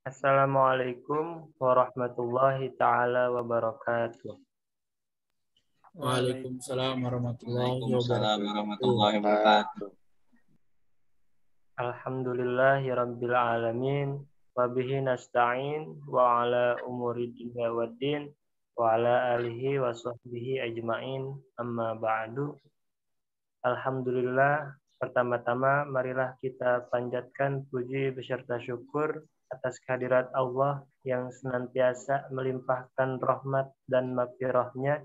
Assalamualaikum warahmatullahi taala wabarakatuh. Waalaikumsalam warahmatullahi Waalaikumsalam wabarakatuh. warahmatullahi wabarakatuh. Alhamdulillahi rabbil alamin wa bihi nasta'in wa ala umuri dunya waddin wa ala alihi wa sahbihi ajmain amma ba'du. Alhamdulillah, pertama-tama marilah kita panjatkan puji beserta syukur atas kehadirat Allah yang senantiasa melimpahkan rahmat dan maghfirah-Nya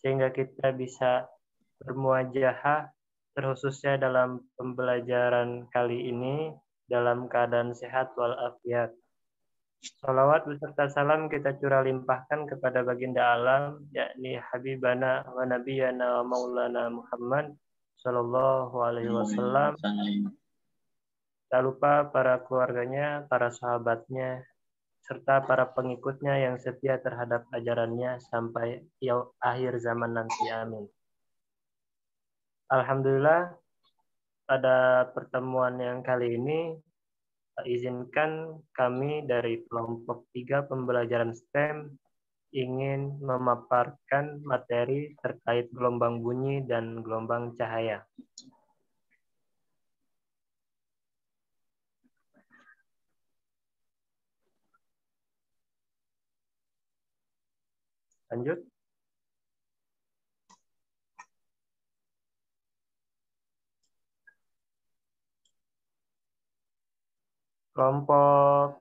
sehingga kita bisa bermuajahah terkhususnya dalam pembelajaran kali ini dalam keadaan sehat walafiat. Salawat beserta salam kita curah limpahkan kepada baginda alam, yakni Habibana wa Nabiyana wa Maulana Muhammad Sallallahu Alaihi Wasallam. Tak lupa para keluarganya, para sahabatnya, serta para pengikutnya yang setia terhadap ajarannya sampai akhir zaman nanti. Amin. Alhamdulillah, pada pertemuan yang kali ini, izinkan kami dari kelompok 3 pembelajaran STEM ingin memaparkan materi terkait gelombang bunyi dan gelombang cahaya. Lanjut. Kelompok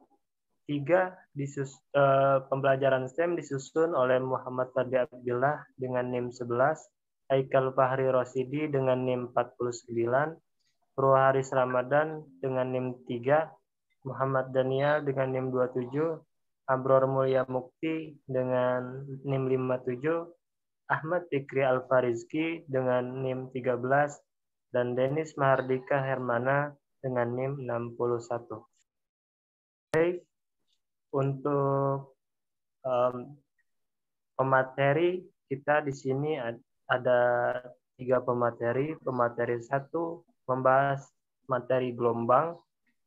3 pembelajaran STEM disusun oleh Muhammad Fadli Abdillah dengan NIM 11, Haikal Fahri Rosidi dengan NIM 49, Purwaharis Ramadan dengan NIM 3, Muhammad Daniel dengan NIM 27, Abror Mulya Mukti dengan NIM 57, Ahmad Fikri Alfarizki dengan NIM 13, dan Denis Mahardika Hermana dengan NIM 61. Baik, untuk pemateri kita di sini ada 3 pemateri. Pemateri 1 membahas materi gelombang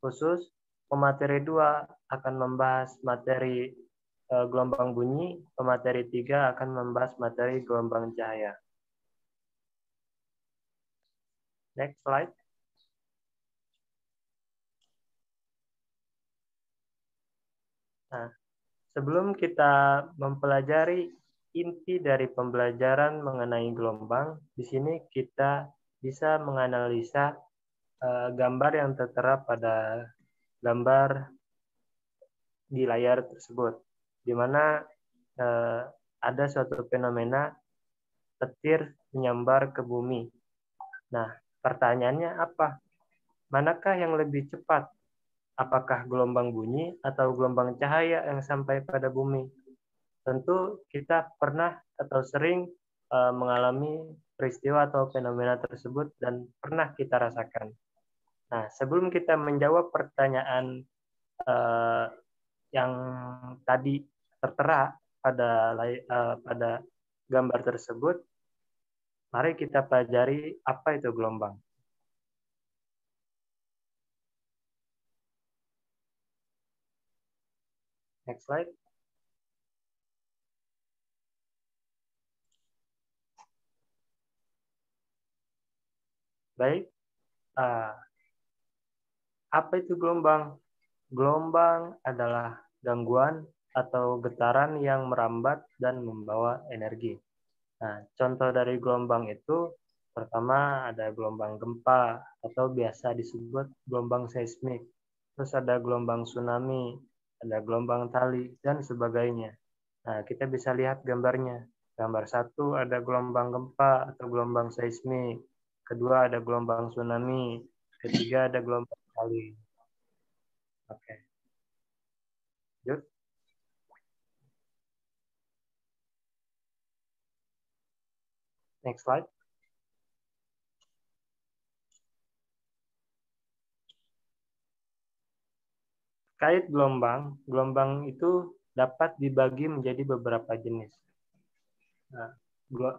khusus. Pemateri 2 akan membahas materi gelombang bunyi. Pemateri 3 akan membahas materi gelombang cahaya. Next slide. Nah, sebelum kita mempelajari inti dari pembelajaran mengenai gelombang, di sini kita bisa menganalisa gambar yang tertera pada gambar di layar tersebut, di mana ada suatu fenomena petir menyambar ke bumi. Nah, pertanyaannya apa? Manakah yang lebih cepat? Apakah gelombang bunyi atau gelombang cahaya yang sampai pada bumi? Tentu kita pernah atau sering mengalami peristiwa atau fenomena tersebut dan pernah kita rasakan. Nah, sebelum kita menjawab pertanyaan yang tadi tertera pada gambar tersebut, mari kita pelajari apa itu gelombang. Next slide. Baik, apa itu gelombang? Gelombang adalah gangguan atau getaran yang merambat dan membawa energi. Nah, contoh dari gelombang itu pertama ada gelombang gempa atau biasa disebut gelombang seismik. Terus ada gelombang tsunami, ada gelombang tali, dan sebagainya. Nah, kita bisa lihat gambarnya. Gambar 1 ada gelombang gempa atau gelombang seismik. Kedua ada gelombang tsunami. Ketiga ada gelombang tali. Oke. Lanjut. Next slide. Terkait gelombang, gelombang itu dapat dibagi menjadi beberapa jenis. Nah,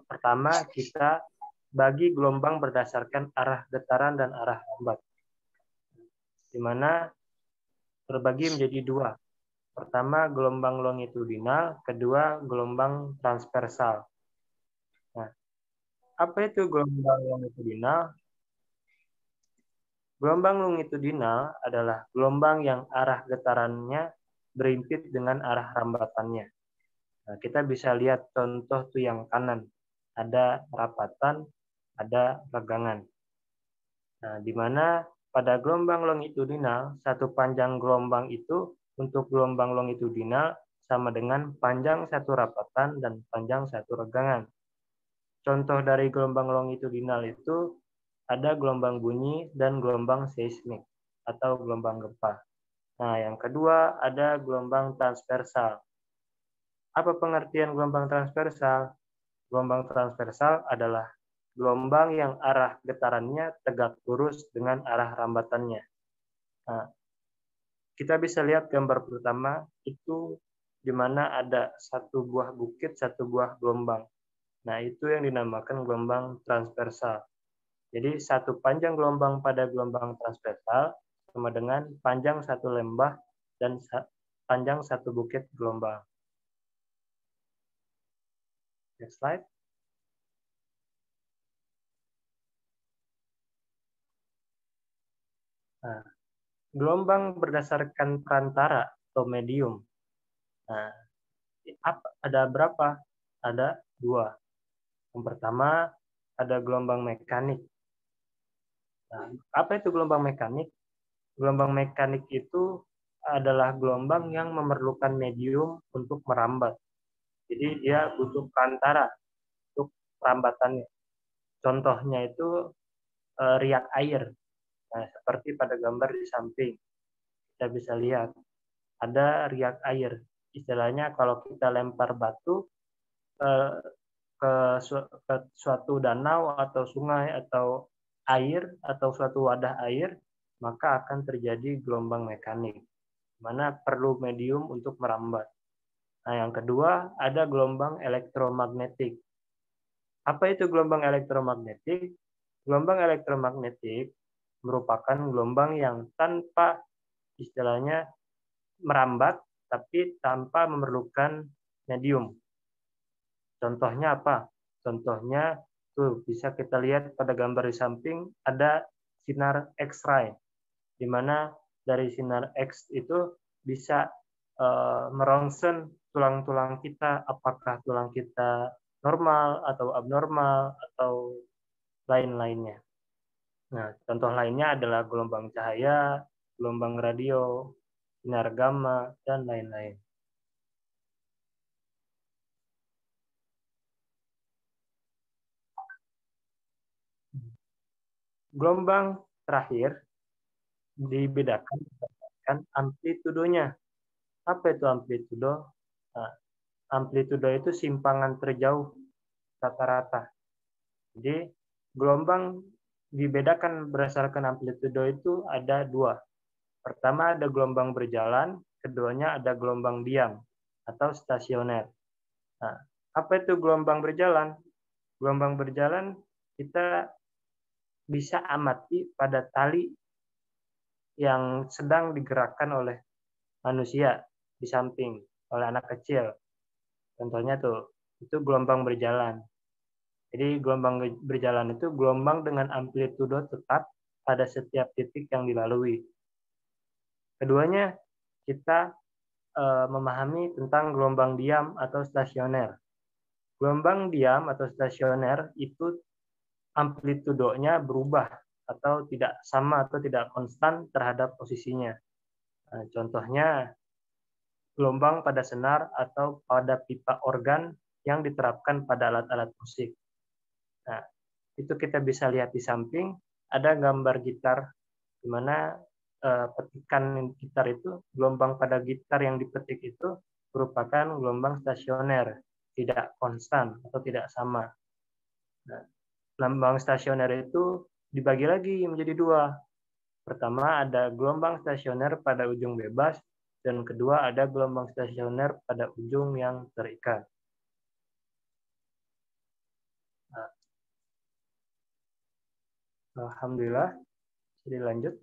pertama kita bagi gelombang berdasarkan arah getaran dan arah ombak, di mana terbagi menjadi 2. Pertama, gelombang longitudinal, kedua, gelombang transversal. Nah, apa itu gelombang longitudinal? Gelombang longitudinal adalah gelombang yang arah getarannya berimpit dengan arah rambatannya. Nah, kita bisa lihat contoh tuh yang kanan. Ada rapatan, ada regangan. Nah, di mana pada gelombang longitudinal, satu panjang gelombang itu untuk gelombang longitudinal sama dengan panjang satu rapatan dan panjang satu regangan. Contoh dari gelombang longitudinal itu ada gelombang bunyi dan gelombang seismik atau gelombang gempa. Nah, yang kedua ada gelombang transversal. Apa pengertian gelombang transversal? Gelombang transversal adalah gelombang yang arah getarannya tegak lurus dengan arah rambatannya. Nah, kita bisa lihat gambar pertama itu di mana ada satu buah bukit, satu buah gelombang. Nah, itu yang dinamakan gelombang transversal. Jadi satu panjang gelombang pada gelombang transversal sama dengan panjang satu lembah dan panjang satu bukit gelombang. Next slide. Nah, gelombang berdasarkan perantara atau medium. Nah, ada berapa? Ada dua. Yang pertama ada gelombang mekanik. Nah, apa itu gelombang mekanik? Gelombang mekanik itu adalah gelombang yang memerlukan medium untuk merambat. Jadi dia butuh perantara untuk perambatannya. Contohnya itu riak air. Nah, seperti pada gambar di samping. Kita bisa lihat ada riak air. Istilahnya kalau kita lempar batu ke suatu danau atau sungai atau air atau suatu wadah air, maka akan terjadi gelombang mekanik, mana perlu medium untuk merambat. Nah, yang kedua ada gelombang elektromagnetik. Apa itu gelombang elektromagnetik? Gelombang elektromagnetik merupakan gelombang yang tanpa istilahnya merambat, tapi tanpa memerlukan medium. Contohnya apa? Contohnya tuh bisa kita lihat pada gambar di samping ada sinar X-ray, di mana dari sinar X itu bisa merongsen tulang-tulang kita, apakah tulang kita normal atau abnormal atau lain-lainnya. Nah, contoh lainnya adalah gelombang cahaya, gelombang radio, sinar gamma, dan lain-lain. Gelombang terakhir dibedakan berdasarkan amplitudonya. Apa itu amplitudo? Nah, amplitudo itu simpangan terjauh rata-rata. Jadi gelombang dibedakan berdasarkan amplitudo itu ada dua. Pertama ada gelombang berjalan, keduanya ada gelombang diam atau stasioner. Nah, apa itu gelombang berjalan? Gelombang berjalan kita bisa amati pada tali yang sedang digerakkan oleh manusia di samping oleh anak kecil. Contohnya tuh, itu gelombang berjalan. Jadi gelombang berjalan itu gelombang dengan amplitudo tetap pada setiap titik yang dilalui. Keduanya kita memahami tentang gelombang diam atau stasioner. Gelombang diam atau stasioner itu amplitudonya berubah atau tidak sama atau tidak konstan terhadap posisinya. Nah, contohnya gelombang pada senar atau pada pipa organ yang diterapkan pada alat-alat musik. Nah, itu kita bisa lihat di samping ada gambar gitar di mana petikan gitar itu, gelombang pada gitar yang dipetik itu merupakan gelombang stasioner, tidak konstan atau tidak sama. Nah, gelombang stasioner itu dibagi lagi menjadi dua. Pertama ada gelombang stasioner pada ujung bebas, dan kedua ada gelombang stasioner pada ujung yang terikat. Nah, alhamdulillah, jadi lanjut.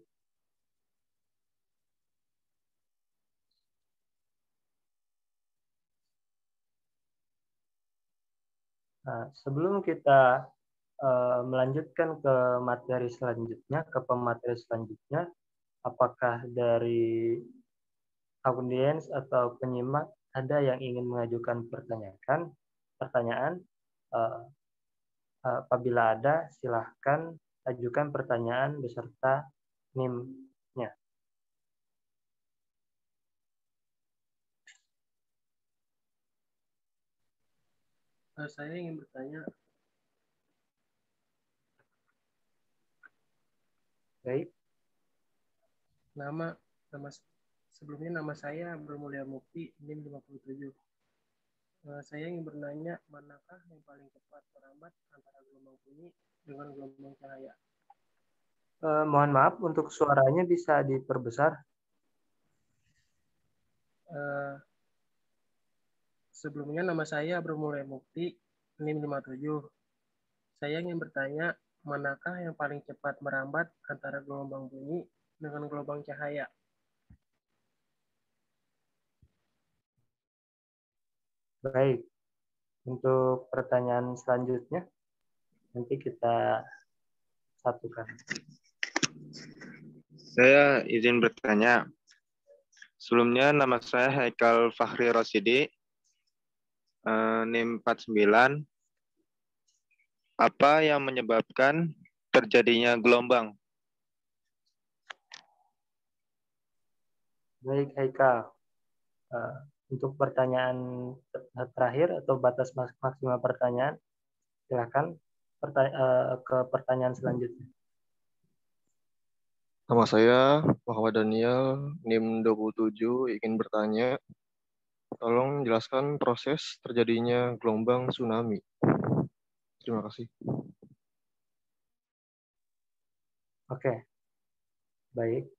Nah, sebelum kita melanjutkan ke materi selanjutnya, ke pemateri selanjutnya, apakah dari audiens atau penyimak ada yang ingin mengajukan pertanyaan? Eh, Apabila ada, silahkan ajukan pertanyaan beserta NIM-nya. Saya ingin bertanya. Baik. Nama sebelumnya nama saya Bermulia Mukti, NIM 57. Saya ingin bertanya, manakah yang paling cepat merambat antara gelombang bunyi dengan gelombang cahaya? Mohon maaf, untuk suaranya bisa diperbesar. Sebelumnya nama saya Bermulia Mukti, NIM 57. Saya ingin bertanya, manakah yang paling cepat merambat antara gelombang bunyi dengan gelombang cahaya? Baik. Untuk pertanyaan selanjutnya, nanti kita satukan. Saya izin bertanya. Sebelumnya nama saya Haikal Fahri Rosidi, NIM 49. Apa yang menyebabkan terjadinya gelombang? Baik, Haikal. Untuk pertanyaan terakhir atau batas maksimal pertanyaan, silakan ke pertanyaan selanjutnya. Nama saya Muhammad Daniel, NIM 27, ingin bertanya, tolong jelaskan proses terjadinya gelombang tsunami. Terima kasih. Oke, baik.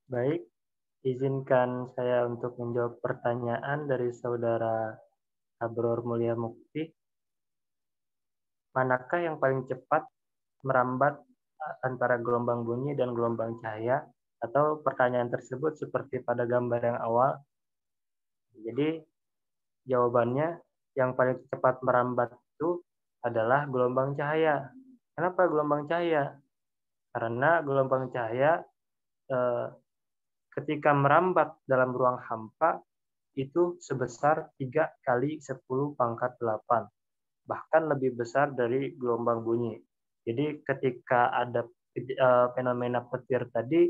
Baik, izinkan saya untuk menjawab pertanyaan dari saudara Abror Mulia Mukti. Manakah yang paling cepat merambat antara gelombang bunyi dan gelombang cahaya? Atau pertanyaan tersebut seperti pada gambar yang awal. Jadi jawabannya yang paling cepat merambat itu adalah gelombang cahaya. Kenapa gelombang cahaya? Karena gelombang cahaya ketika merambat dalam ruang hampa itu sebesar 3 kali 10 pangkat 8. Bahkan lebih besar dari gelombang bunyi. Jadi ketika ada fenomena petir tadi,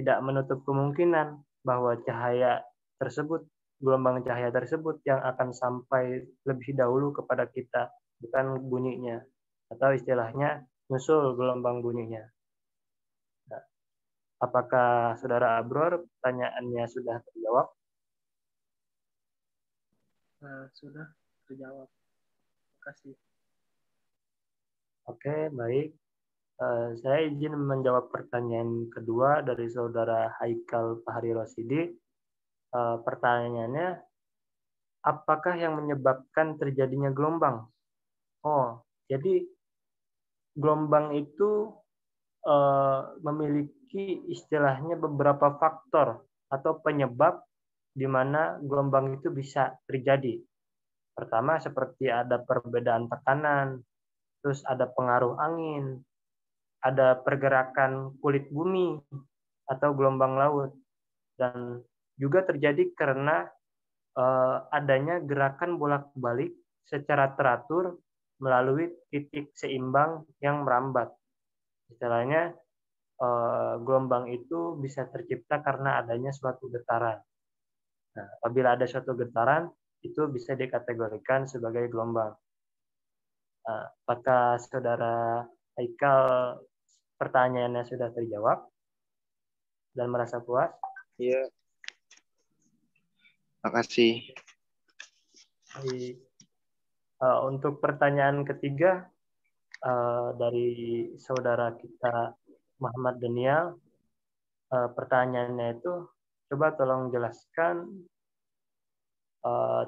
tidak menutup kemungkinan bahwa cahaya tersebut, gelombang cahaya tersebut yang akan sampai lebih dahulu kepada kita, bukan bunyinya. Atau istilahnya nyusul gelombang bunyinya. Nah, apakah Saudara Abror pertanyaannya sudah terjawab? Sudah terjawab. Terima kasih. Oke, baik. Saya izin menjawab pertanyaan kedua dari Saudara Haikal Fahri Rosidi. Pertanyaannya, apakah yang menyebabkan terjadinya gelombang? Oh, jadi gelombang itu memiliki istilahnya beberapa faktor atau penyebab di mana gelombang itu bisa terjadi. Pertama, seperti ada perbedaan tekanan, terus ada pengaruh angin, ada pergerakan kulit bumi atau gelombang laut, dan juga terjadi karena adanya gerakan bolak-balik secara teratur melalui titik seimbang yang merambat. Istilahnya gelombang itu bisa tercipta karena adanya suatu getaran. Nah, apabila ada suatu getaran, itu bisa dikategorikan sebagai gelombang. Apakah Saudara Haikal pertanyaannya sudah terjawab dan merasa puas? Iya. Makasih. Untuk pertanyaan ketiga dari saudara kita Muhammad Daniel, pertanyaannya itu coba tolong jelaskan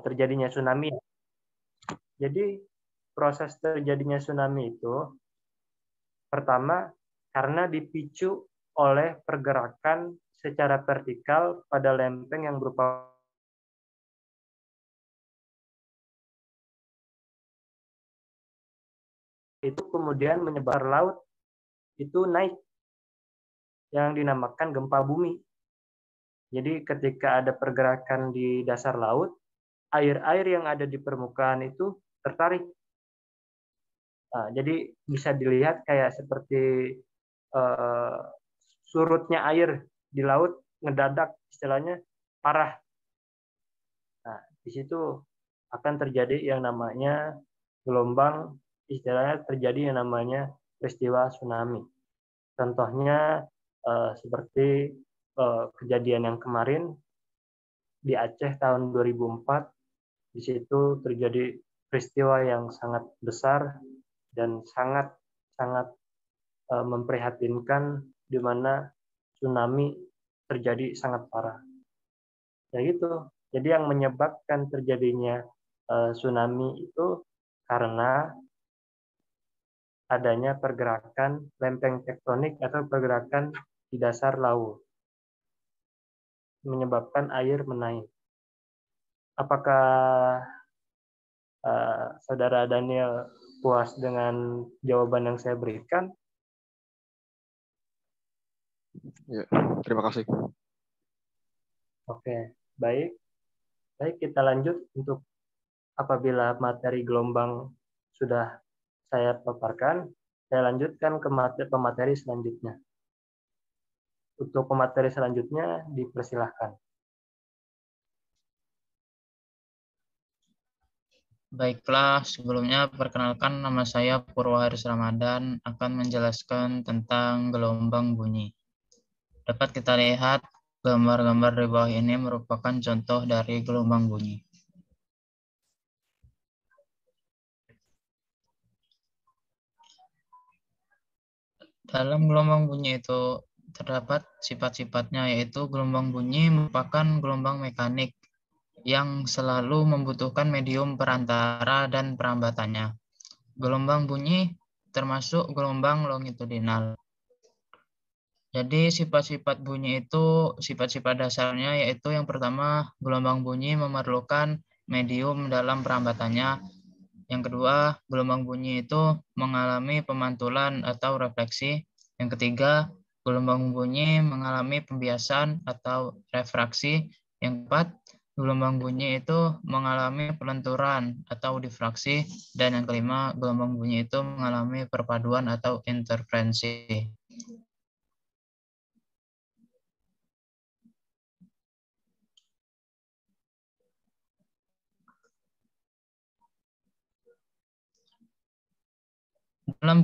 terjadinya tsunami. Jadi proses terjadinya tsunami itu pertama karena dipicu oleh pergerakan secara vertikal pada lempeng yang berupa itu kemudian menyebar laut, itu naik yang dinamakan gempa bumi. Jadi ketika ada pergerakan di dasar laut, air-air yang ada di permukaan itu tertarik. Nah, jadi bisa dilihat kayak seperti surutnya air di laut ngedadak, istilahnya parah. Nah, di situ akan terjadi yang namanya gelombang, istilahnya terjadi yang namanya peristiwa tsunami. Contohnya seperti kejadian yang kemarin di Aceh tahun 2004, di situ terjadi peristiwa yang sangat besar dan sangat memprihatinkan, di mana tsunami terjadi sangat parah. Ya gitu. Jadi yang menyebabkan terjadinya tsunami itu karena adanya pergerakan lempeng tektonik atau pergerakan di dasar laut, menyebabkan air menaik. Apakah Saudara Daniel puas dengan jawaban yang saya berikan? Ya, terima kasih. Oke, baik. Baik, kita lanjut untuk apabila materi gelombang sudah saya paparkan, saya lanjutkan ke pemateri selanjutnya. Untuk pemateri selanjutnya, dipersilahkan. Baiklah, sebelumnya perkenalkan nama saya Purwaharis Ramadan akan menjelaskan tentang gelombang bunyi. Dapat kita lihat gambar-gambar di bawah ini merupakan contoh dari gelombang bunyi. Dalam gelombang bunyi itu terdapat sifat-sifatnya, yaitu gelombang bunyi merupakan gelombang mekanik yang selalu membutuhkan medium perantara dan perambatannya. Gelombang bunyi termasuk gelombang longitudinal. Jadi sifat-sifat bunyi itu, sifat-sifat dasarnya yaitu yang pertama, gelombang bunyi memerlukan medium dalam perambatannya. Yang kedua, gelombang bunyi itu mengalami pemantulan atau refleksi. Yang ketiga, gelombang bunyi mengalami pembiasan atau refraksi. Yang keempat, gelombang bunyi itu mengalami pelenturan atau difraksi. Dan yang kelima, gelombang bunyi itu mengalami perpaduan atau interferensi. Dalam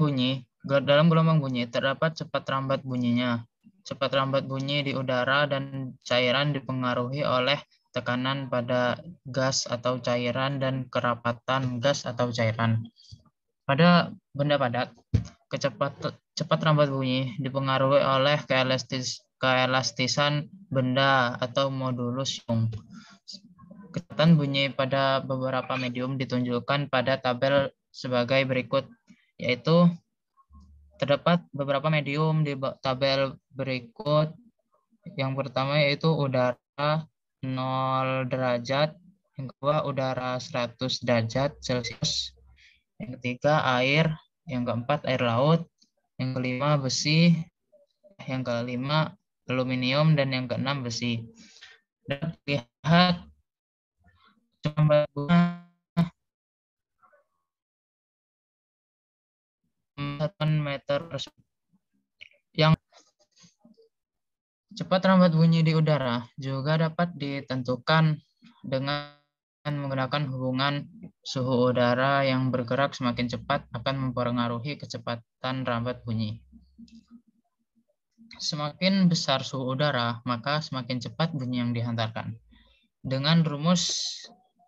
gelombang bunyi terdapat cepat rambat bunyinya. Cepat rambat bunyi di udara dan cairan dipengaruhi oleh tekanan pada gas atau cairan dan kerapatan gas atau cairan. Pada benda padat, cepat rambat bunyi dipengaruhi oleh keelastisan benda atau modulus Young. Kecepatan bunyi pada beberapa medium ditunjukkan pada tabel sebagai berikut, yaitu terdapat beberapa medium di tabel berikut. Yang pertama yaitu udara 0 derajat, yang kedua udara 100 derajat Celcius, yang ketiga air, yang keempat air laut, yang kelima besi, yang kelima aluminium, dan yang keenam besi. Dan lihat coba meter yang cepat rambat bunyi di udara juga dapat ditentukan dengan menggunakan hubungan suhu udara yang bergerak semakin cepat akan mempengaruhi kecepatan rambat bunyi. Semakin besar suhu udara, maka semakin cepat bunyi yang dihantarkan. Dengan rumus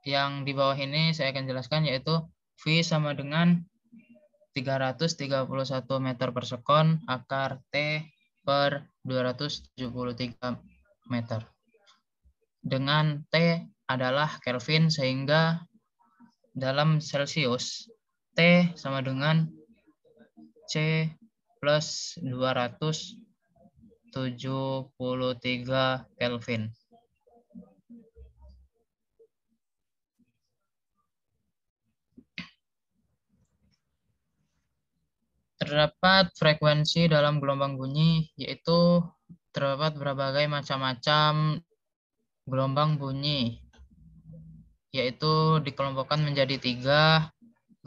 yang di bawah ini saya akan jelaskan, yaitu V sama dengan 331 meter per sekon akar T per 273 meter. Dengan T adalah Kelvin, sehingga dalam Celsius T sama dengan C plus 273 Kelvin. Terdapat frekuensi dalam gelombang bunyi, yaitu terdapat berbagai macam-macam gelombang bunyi, yaitu dikelompokkan menjadi 3.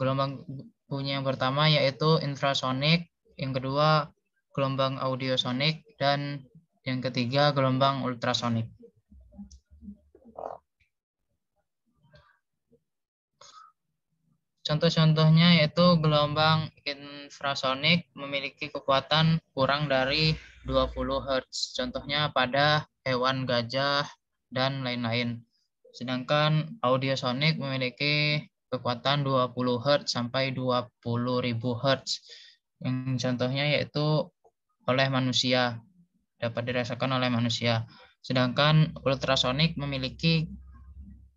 Gelombang bunyi yang pertama yaitu infrasonik, yang kedua gelombang audiosonik, dan yang ketiga gelombang ultrasonik. Contoh-contohnya yaitu gelombang infrasonik memiliki kekuatan kurang dari 20 Hz. Contohnya pada hewan gajah dan lain-lain. Sedangkan audiosonik memiliki kekuatan 20 Hz sampai 20.000 Hz. Yang contohnya yaitu oleh manusia, dapat dirasakan oleh manusia. Sedangkan ultrasonik memiliki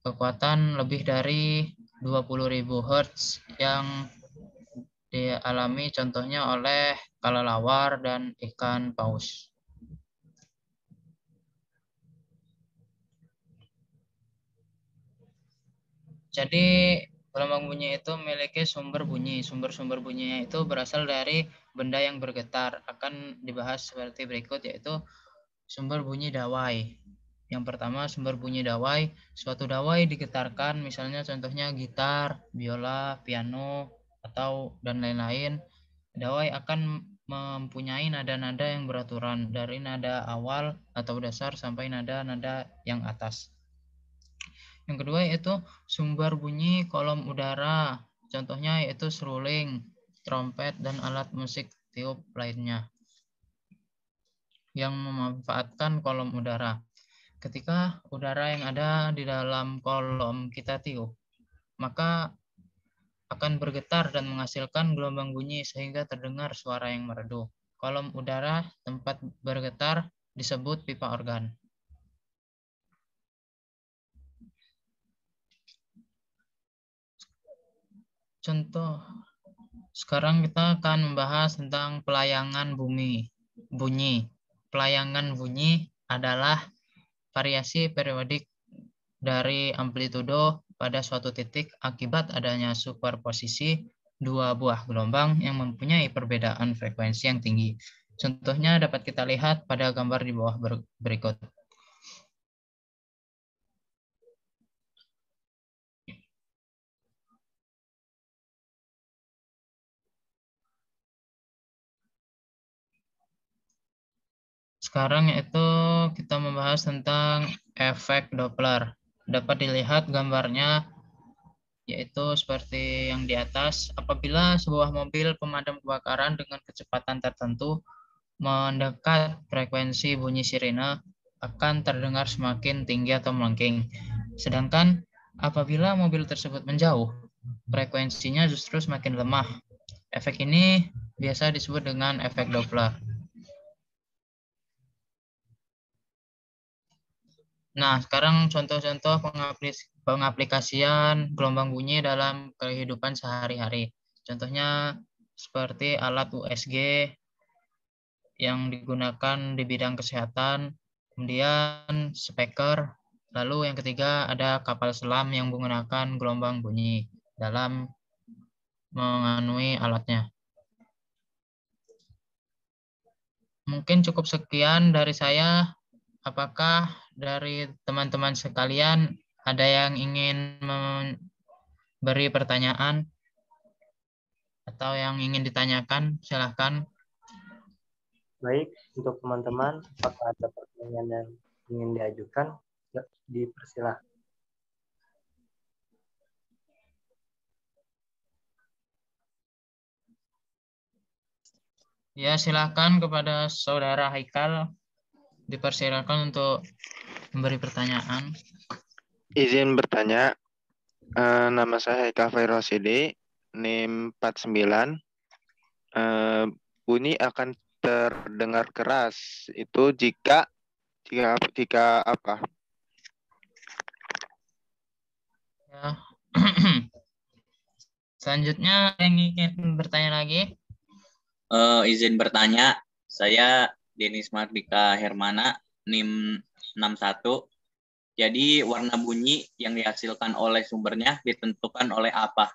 kekuatan lebih dari 20.000 Hz yang dialami contohnya oleh kelelawar dan ikan paus. Jadi gelombang bunyi itu memiliki sumber bunyi. Sumber-sumber bunyinya itu berasal dari benda yang bergetar. Akan dibahas seperti berikut, yaitu sumber bunyi dawai. Yang pertama, sumber bunyi dawai. Suatu dawai digetarkan, misalnya contohnya gitar, biola, piano, atau dan lain-lain. Dawai akan mempunyai nada-nada yang beraturan dari nada awal atau dasar sampai nada-nada yang atas. Yang kedua yaitu sumber bunyi kolom udara. Contohnya yaitu seruling, trompet, dan alat musik tiup lainnya yang memanfaatkan kolom udara. Ketika udara yang ada di dalam kolom kita tiup, maka akan bergetar dan menghasilkan gelombang bunyi sehingga terdengar suara yang merdu. Kolom udara tempat bergetar disebut pipa organ. Contoh, sekarang kita akan membahas tentang pelayangan bunyi. Pelayangan bunyi adalah variasi periodik dari amplitudo pada suatu titik akibat adanya superposisi dua buah gelombang yang mempunyai perbedaan frekuensi yang tinggi. Contohnya dapat kita lihat pada gambar di bawah berikut. Sekarang yaitu kita membahas tentang efek Doppler. Dapat dilihat gambarnya yaitu seperti yang di atas. Apabila sebuah mobil pemadam kebakaran dengan kecepatan tertentu mendekat frekuensi bunyi sirene, akan terdengar semakin tinggi atau melengking. Sedangkan apabila mobil tersebut menjauh, frekuensinya justru semakin lemah. Efek ini biasa disebut dengan efek Doppler. Nah, sekarang contoh-contoh pengaplikasian gelombang bunyi dalam kehidupan sehari-hari. Contohnya seperti alat USG yang digunakan di bidang kesehatan, kemudian speaker, lalu yang ketiga ada kapal selam yang menggunakan gelombang bunyi dalam menganui alatnya. Mungkin cukup sekian dari saya. Apakah dari teman-teman sekalian ada yang ingin memberi pertanyaan atau yang ingin ditanyakan? Silahkan. Baik, untuk teman-teman, apakah ada pertanyaan yang ingin diajukan? Dipersilahkan. Ya, silahkan kepada Saudara Haikal. Dipersilakan untuk memberi pertanyaan. Izin bertanya, nama saya Haikal Fairosidi, NIM 49. Bunyi akan terdengar keras itu jika apa? Ya. Selanjutnya yang ingin bertanya lagi? Izin bertanya, saya Denis Mardika Hermana, NIM 61. Jadi warna bunyi yang dihasilkan oleh sumbernya ditentukan oleh apa?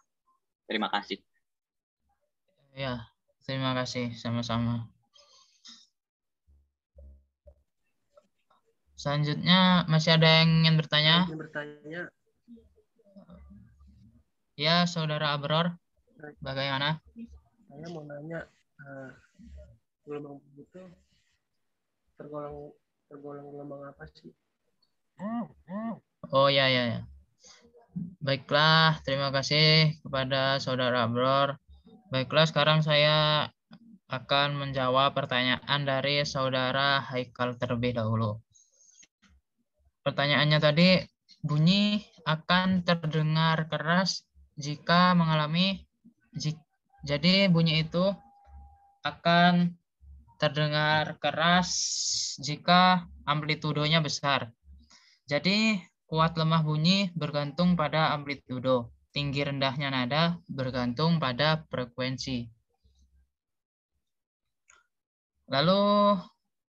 Terima kasih. Ya, terima kasih sama-sama. Selanjutnya masih ada yang ingin bertanya? Ingin bertanya, Ya, Saudara Abror, bagaimana? saya mau nanya, gelombang bunyi itu tergolong gelombang apa sih? Oh ya, ya, ya. Baiklah, terima kasih kepada Saudara Abror. Baiklah, sekarang saya akan menjawab pertanyaan dari Saudara Haikal terlebih dahulu. Pertanyaannya tadi, bunyi akan terdengar keras jika mengalami, jadi bunyi itu akan terdengar keras jika amplitudonya besar. Jadi kuat lemah bunyi bergantung pada amplitudo. Tinggi rendahnya nada bergantung pada frekuensi. Lalu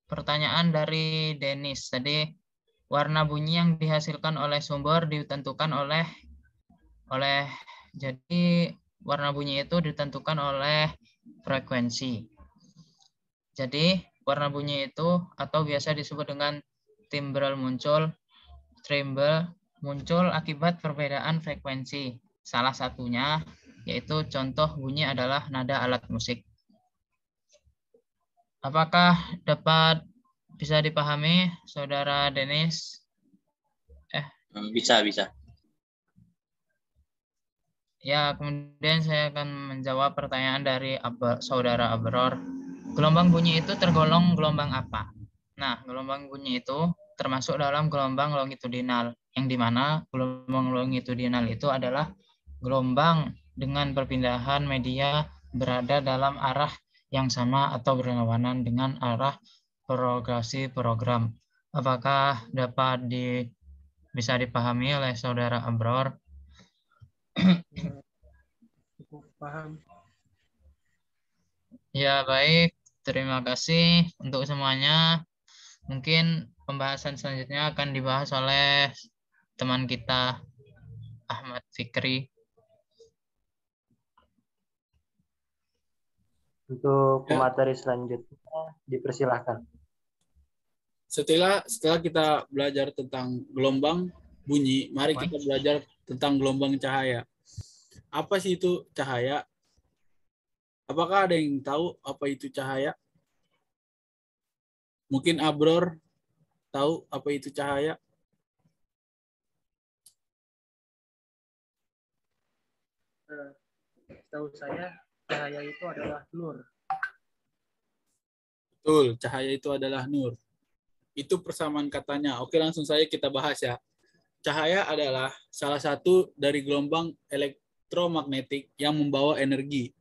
pertanyaan dari Denis tadi, warna bunyi yang dihasilkan oleh sumber ditentukan oleh jadi warna bunyi itu ditentukan oleh frekuensi. Jadi warna bunyi itu atau biasa disebut dengan timbral muncul akibat perbedaan frekuensi. Salah satunya yaitu contoh bunyi adalah nada alat musik. Apakah dapat bisa dipahami, Saudara Denis? Bisa. Ya, kemudian saya akan menjawab pertanyaan dari Saudara Abror. Gelombang bunyi itu tergolong gelombang apa? Nah, gelombang bunyi itu termasuk dalam gelombang longitudinal, yang dimana gelombang longitudinal itu adalah gelombang dengan perpindahan media berada dalam arah yang sama atau berlawanan dengan arah propagasi program. Apakah dapat bisa dipahami oleh Saudara Abror? Cukup paham. Ya, baik. Terima kasih untuk semuanya. Mungkin pembahasan selanjutnya akan dibahas oleh teman kita, Ahmad Fikri. Untuk materi selanjutnya, dipersilahkan. Setelah kita belajar tentang gelombang bunyi, mari kita belajar tentang gelombang cahaya. Apa sih itu cahaya? Apakah ada yang tahu apa itu cahaya? Mungkin Abror tahu apa itu cahaya? Tahu saya, cahaya itu adalah nur. Betul, cahaya itu adalah nur. Itu persamaan katanya. Oke, langsung saja kita bahas ya. Cahaya adalah salah satu dari gelombang elektromagnetik yang membawa energi.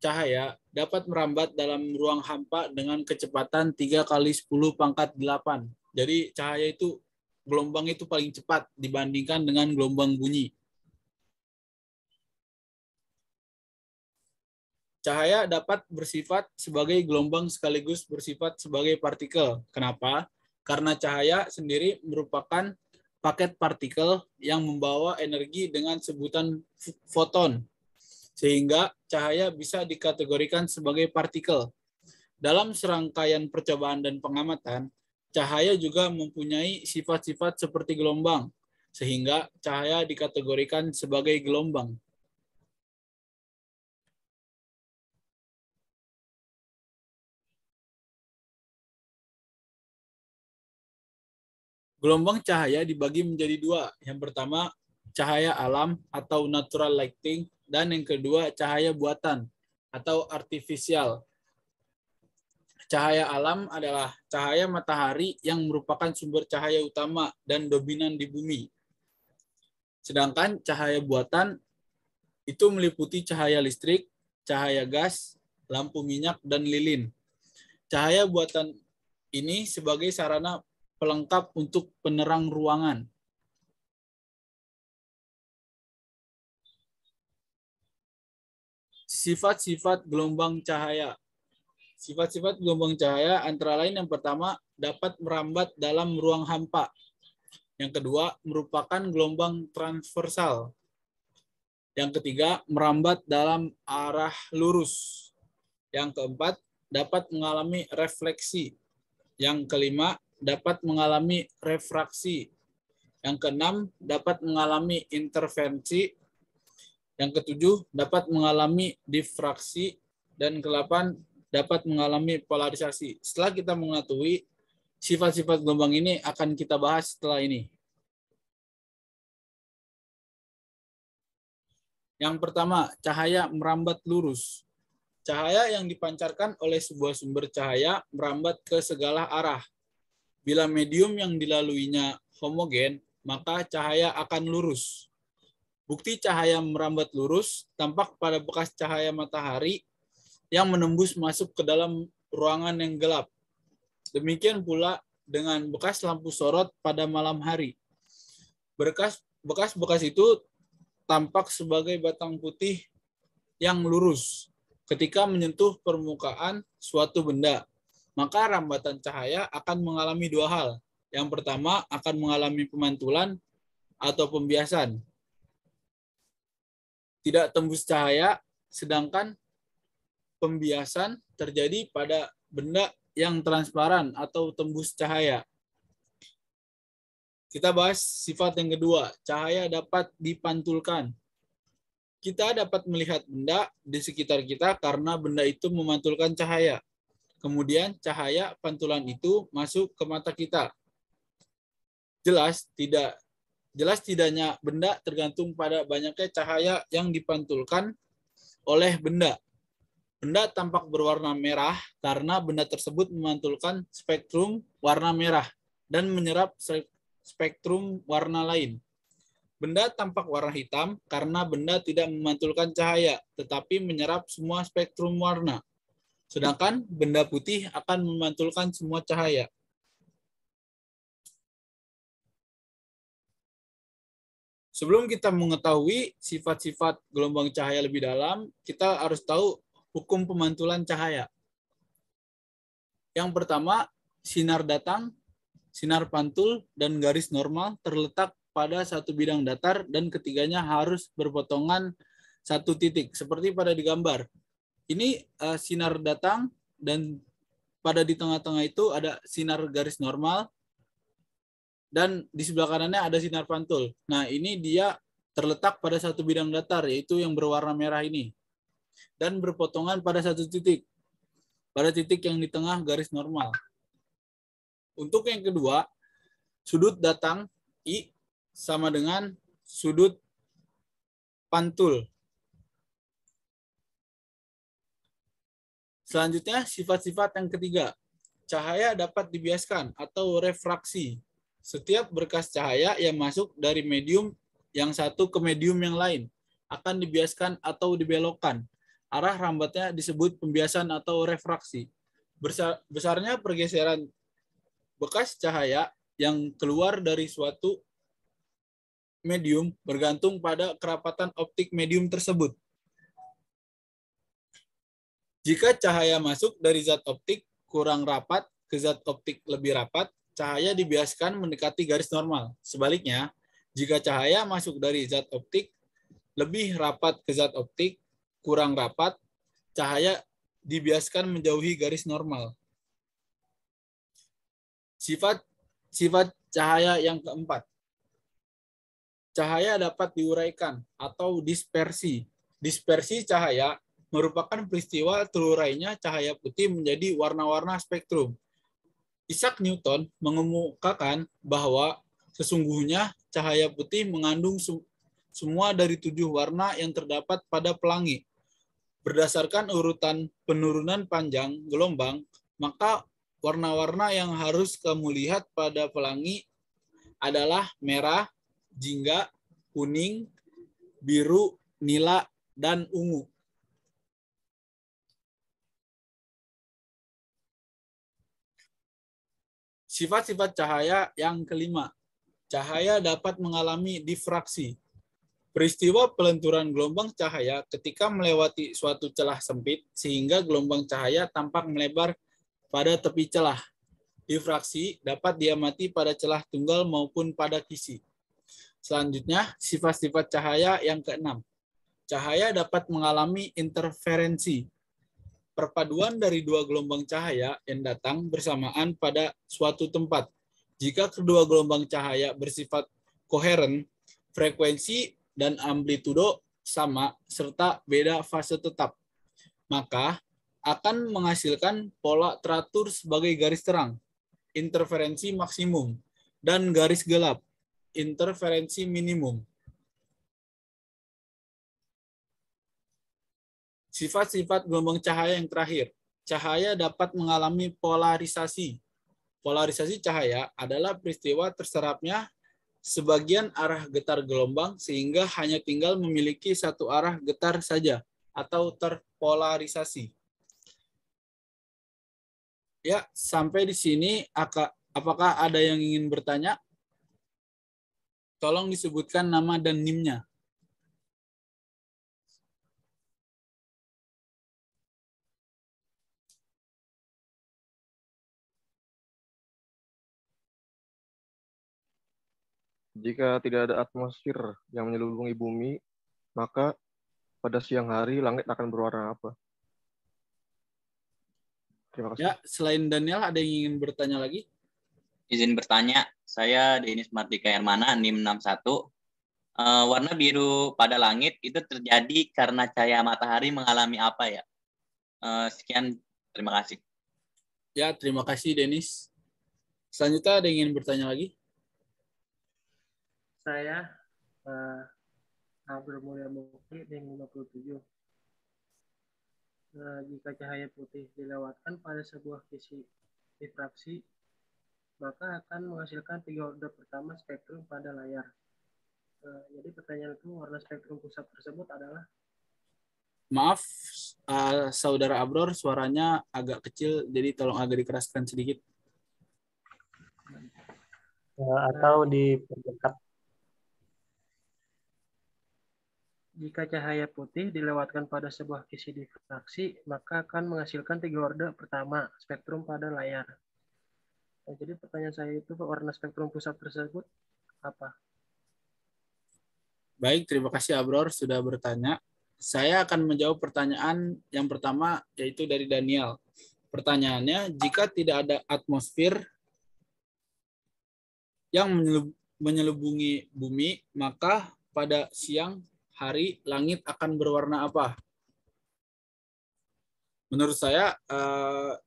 Cahaya dapat merambat dalam ruang hampa dengan kecepatan 3 kali 10 pangkat 8. Jadi cahaya itu, gelombang itu paling cepat dibandingkan dengan gelombang bunyi. Cahaya dapat bersifat sebagai gelombang sekaligus bersifat sebagai partikel. Kenapa? Karena cahaya sendiri merupakan paket partikel yang membawa energi dengan sebutan foton, sehingga cahaya bisa dikategorikan sebagai partikel. Dalam serangkaian percobaan dan pengamatan, cahaya juga mempunyai sifat-sifat seperti gelombang, sehingga cahaya dikategorikan sebagai gelombang. Gelombang cahaya dibagi menjadi dua. Yang pertama, cahaya alam atau natural lighting, dan yang kedua, cahaya buatan atau artificial. Cahaya alam adalah cahaya matahari yang merupakan sumber cahaya utama dan dominan di bumi. Sedangkan cahaya buatan itu meliputi cahaya listrik, cahaya gas, lampu minyak, dan lilin. Cahaya buatan ini sebagai sarana pelengkap untuk penerang ruangan. sifat-sifat gelombang cahaya. Sifat-sifat gelombang cahaya antara lain yang pertama dapat merambat dalam ruang hampa. Yang kedua merupakan gelombang transversal. Yang ketiga merambat dalam arah lurus. Yang keempat dapat mengalami refleksi. Yang kelima dapat mengalami refraksi. Yang keenam dapat mengalami intervensi. Yang ketujuh dapat mengalami difraksi. Dan kedelapan dapat mengalami polarisasi. Setelah kita mengetahui sifat-sifat gelombang ini akan kita bahas setelah ini. Yang pertama, cahaya merambat lurus. Cahaya yang dipancarkan oleh sebuah sumber cahaya merambat ke segala arah. Bila medium yang dilaluinya homogen, maka cahaya akan lurus. Bukti cahaya merambat lurus tampak pada bekas cahaya matahari yang menembus masuk ke dalam ruangan yang gelap. Demikian pula dengan bekas lampu sorot pada malam hari. Bekas-bekas itu tampak sebagai batang putih yang lurus ketika menyentuh permukaan suatu benda. Maka rambatan cahaya akan mengalami dua hal. Yang pertama akan mengalami pemantulan atau pembiasan. Tidak tembus cahaya, sedangkan pembiasan terjadi pada benda yang transparan atau tembus cahaya. Kita bahas sifat yang kedua, cahaya dapat dipantulkan. Kita dapat melihat benda di sekitar kita karena benda itu memantulkan cahaya. Kemudian cahaya pantulan itu masuk ke mata kita. Jelas tidaknya benda tergantung pada banyaknya cahaya yang dipantulkan oleh benda. Benda tampak berwarna merah karena benda tersebut memantulkan spektrum warna merah dan menyerap spektrum warna lain. Benda tampak warna hitam karena benda tidak memantulkan cahaya, tetapi menyerap semua spektrum warna. Sedangkan benda putih akan memantulkan semua cahaya. Sebelum kita mengetahui sifat-sifat gelombang cahaya lebih dalam, kita harus tahu hukum pemantulan cahaya. Yang pertama, sinar datang, sinar pantul, dan garis normal terletak pada satu bidang datar dan ketiganya harus berpotongan satu titik, seperti pada digambar. Ini sinar datang dan pada di tengah-tengah itu ada sinar garis normal dan di sebelah kanannya ada sinar pantul. Nah, ini dia terletak pada satu bidang datar, yaitu yang berwarna merah ini. Dan berpotongan pada satu titik. Pada titik yang di tengah garis normal. Untuk yang kedua, sudut datang I sama dengan sudut pantul. Selanjutnya, sifat-sifat yang ketiga. Cahaya dapat dibiaskan atau refraksi. Setiap berkas cahaya yang masuk dari medium yang satu ke medium yang lain akan dibiaskan atau dibelokkan. Arah rambatnya disebut pembiasan atau refraksi. Besarnya pergeseran bekas cahaya yang keluar dari suatu medium bergantung pada kerapatan optik medium tersebut. Jika cahaya masuk dari zat optik kurang rapat ke zat optik lebih rapat, cahaya dibiaskan mendekati garis normal. Sebaliknya, jika cahaya masuk dari zat optik lebih rapat ke zat optik kurang rapat, cahaya dibiaskan menjauhi garis normal. Sifat cahaya yang keempat. Cahaya dapat diuraikan atau dispersi. Dispersi cahaya merupakan peristiwa terurainya cahaya putih menjadi warna-warna spektrum. Isaac Newton mengemukakan bahwa sesungguhnya cahaya putih mengandung semua dari 7 warna yang terdapat pada pelangi. Berdasarkan urutan penurunan panjang gelombang, maka warna-warna yang harus kamu lihat pada pelangi adalah merah, jingga, kuning, biru, nila, dan ungu. Sifat-sifat cahaya yang kelima. Cahaya dapat mengalami difraksi. Peristiwa pelenturan gelombang cahaya ketika melewati suatu celah sempit sehingga gelombang cahaya tampak melebar pada tepi celah. Difraksi dapat diamati pada celah tunggal maupun pada kisi. Selanjutnya, sifat-sifat cahaya yang keenam. Cahaya dapat mengalami interferensi. Perpaduan dari dua gelombang cahaya yang datang bersamaan pada suatu tempat. Jika kedua gelombang cahaya bersifat koheren, frekuensi dan amplitudo sama serta beda fase tetap, maka akan menghasilkan pola teratur sebagai garis terang, interferensi maksimum, dan garis gelap, interferensi minimum. Sifat-sifat gelombang cahaya yang terakhir. Cahaya dapat mengalami polarisasi. Polarisasi cahaya adalah peristiwa terserapnya sebagian arah getar gelombang sehingga hanya tinggal memiliki satu arah getar saja atau terpolarisasi. Ya, sampai di sini apakah ada yang ingin bertanya? Tolong disebutkan nama dan NIM-nya. Jika tidak ada atmosfer yang menyelubungi bumi, maka pada siang hari langit akan berwarna apa? Terima kasih. Ya, selain Daniel, ada yang ingin bertanya lagi? Izin bertanya, saya Denis Mardika Hermana, NIM 61. Warna biru pada langit itu terjadi karena cahaya matahari mengalami apa ya? Sekian, terima kasih. Ya, terima kasih Denis. Selanjutnya ada yang ingin bertanya lagi? Saya Abdul Mulya Mukti NIM 57. Jika cahaya putih dilewatkan pada sebuah kisi difraksi, maka akan menghasilkan 3 orde pertama spektrum pada layar. Jadi pertanyaan itu, warna spektrum pusat tersebut adalah? Maaf, Saudara Abror, suaranya agak kecil, jadi tolong agak dikeraskan sedikit. Atau diperdekat. Jika cahaya putih dilewatkan pada sebuah kisi difraksi, maka akan menghasilkan 3 orde pertama spektrum pada layar. Jadi pertanyaan saya itu, warna spektrum pusat tersebut apa? Baik, terima kasih Abror sudah bertanya. Saya akan menjawab pertanyaan yang pertama, yaitu dari Daniel. Pertanyaannya, jika tidak ada atmosfer yang menyelubungi bumi, maka pada siang hari langit akan berwarna apa? Menurut saya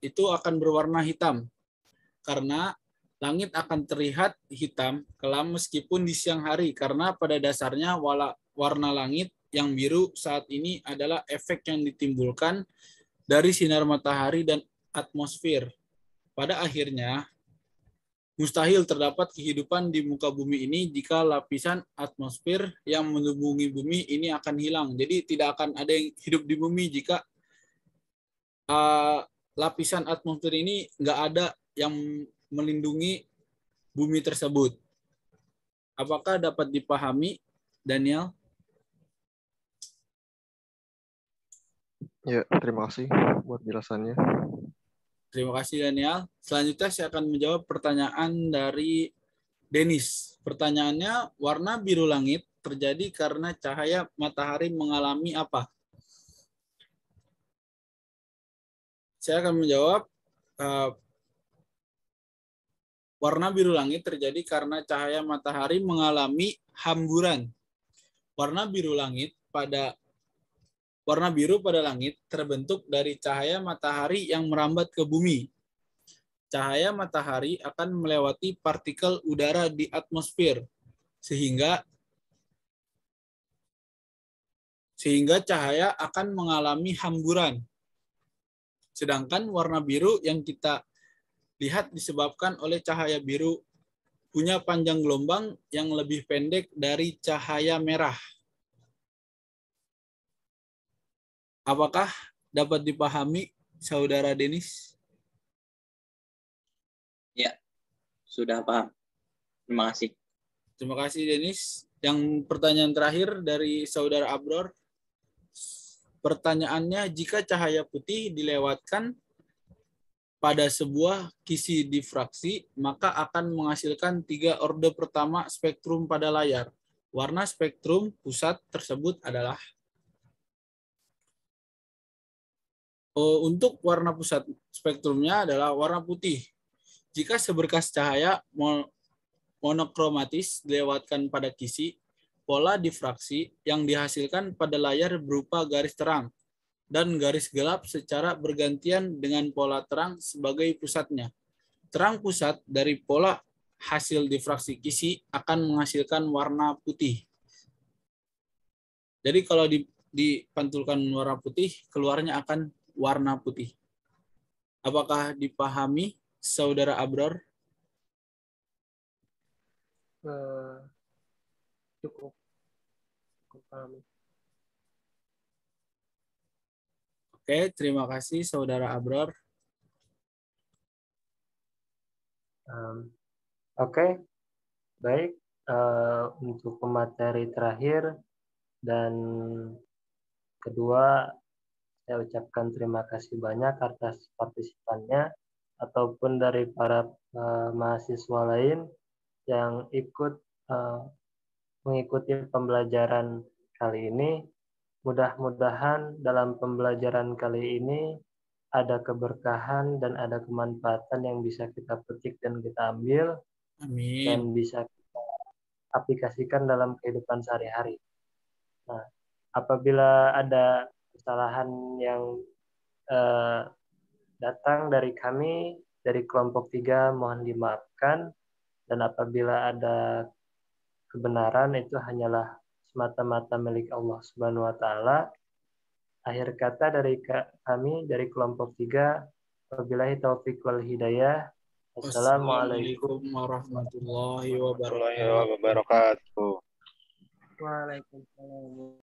itu akan berwarna hitam, karena langit akan terlihat hitam kelam meskipun di siang hari, karena pada dasarnya warna langit yang biru saat ini adalah efek yang ditimbulkan dari sinar matahari dan atmosfer. Pada akhirnya, mustahil terdapat kehidupan di muka bumi ini jika lapisan atmosfer yang melindungi bumi ini akan hilang. Jadi tidak akan ada yang hidup di bumi jika lapisan atmosfer ini nggak ada yang melindungi bumi tersebut. Apakah dapat dipahami, Daniel? Ya, terima kasih buat jelasannya. Terima kasih, Daniel. Selanjutnya saya akan menjawab pertanyaan dari Denis. Pertanyaannya, warna biru langit terjadi karena cahaya matahari mengalami apa? Saya akan menjawab, warna biru langit terjadi karena cahaya matahari mengalami hamburan. Warna biru pada langit terbentuk dari cahaya matahari yang merambat ke bumi. Cahaya matahari akan melewati partikel udara di atmosfer, sehingga cahaya akan mengalami hamburan. Sedangkan warna biru yang kita lihat disebabkan oleh cahaya biru punya panjang gelombang yang lebih pendek dari cahaya merah. Apakah dapat dipahami, Saudara Denis? Ya, sudah paham. Terima kasih. Terima kasih, Denis. Yang pertanyaan terakhir dari saudara Abror. Pertanyaannya, jika cahaya putih dilewatkan pada sebuah kisi difraksi, maka akan menghasilkan 3 orde pertama spektrum pada layar. Warna spektrum pusat tersebut adalah untuk warna pusat spektrumnya adalah warna putih. Jika seberkas cahaya monokromatis dilewatkan pada kisi, pola difraksi yang dihasilkan pada layar berupa garis terang dan garis gelap secara bergantian dengan pola terang sebagai pusatnya. Terang pusat dari pola hasil difraksi kisi akan menghasilkan warna putih. Jadi kalau dipantulkan warna putih, keluarnya akan warna putih. Apakah dipahami, saudara Abror? Cukup paham. Oke, terima kasih saudara Abror. Oke, baik. Untuk pemateri terakhir dan kedua, saya ucapkan terima kasih banyak atas partisipannya ataupun dari para mahasiswa lain yang ikut mengikuti pembelajaran kali ini. Mudah-mudahan dalam pembelajaran kali ini ada keberkahan dan ada kemanfaatan yang bisa kita petik dan kita ambil. Amin. Dan bisa kita aplikasikan dalam kehidupan sehari-hari. Nah, apabila ada kesalahan yang datang dari kami, dari kelompok 3, mohon dimaafkan. Dan apabila ada kebenaran, itu hanyalah semata-mata milik Allah Subhanahu wa Ta'ala. Akhir kata dari kami, dari kelompok 3, wabillahi taufiq wal hidayah. Assalamualaikum warahmatullahi wabarakatuh. wabarakatuh. Waalaikumsalam.